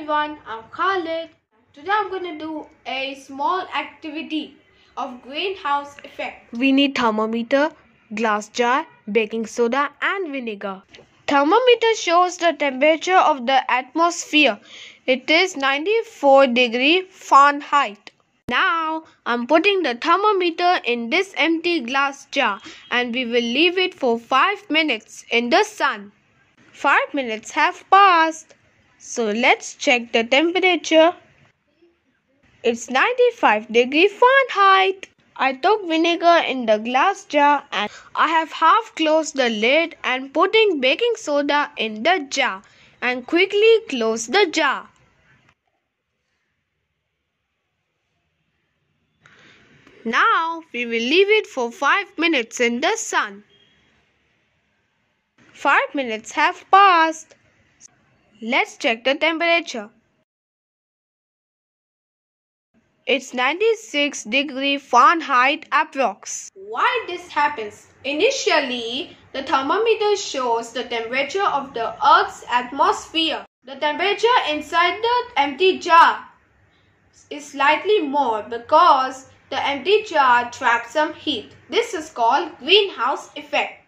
everyone, I'm Khalid. Today I'm going to do a small activity of greenhouse effect. We need thermometer, glass jar, baking soda and vinegar. Thermometer shows the temperature of the atmosphere. It is 94 degree Fahrenheit. Now I'm putting the thermometer in this empty glass jar and we will leave it for 5 minutes in the sun. 5 minutes have passed. So let's check the temperature. It's 95 degree Fahrenheit. I took vinegar in the glass jar and I have half closed the lid and putting baking soda in the jar and quickly close the jar. Now we will leave it for 5 minutes in the sun. 5 minutes have passed. Let's check the temperature. It's 96 degree Fahrenheit approx. Why this happens? Initially, the thermometer shows the temperature of the Earth's atmosphere. The temperature inside the empty jar is slightly more because the empty jar traps some heat. This is called greenhouse effect.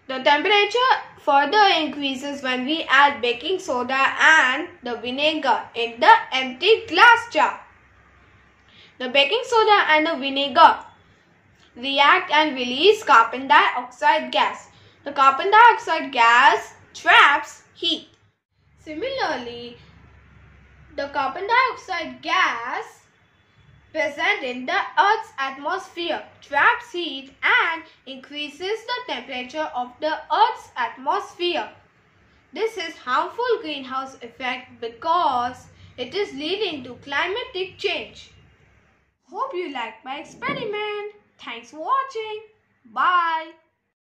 The temperature further increases when we add baking soda and the vinegar in the empty glass jar. The baking soda and the vinegar react and release carbon dioxide gas. The carbon dioxide gas traps heat. Similarly, the carbon dioxide gas present in the Earth's atmosphere traps heat and increases the temperature of the Earth's atmosphere. This is harmful greenhouse effect because it is leading to climatic change. Hope you liked my experiment. Thanks for watching. Bye.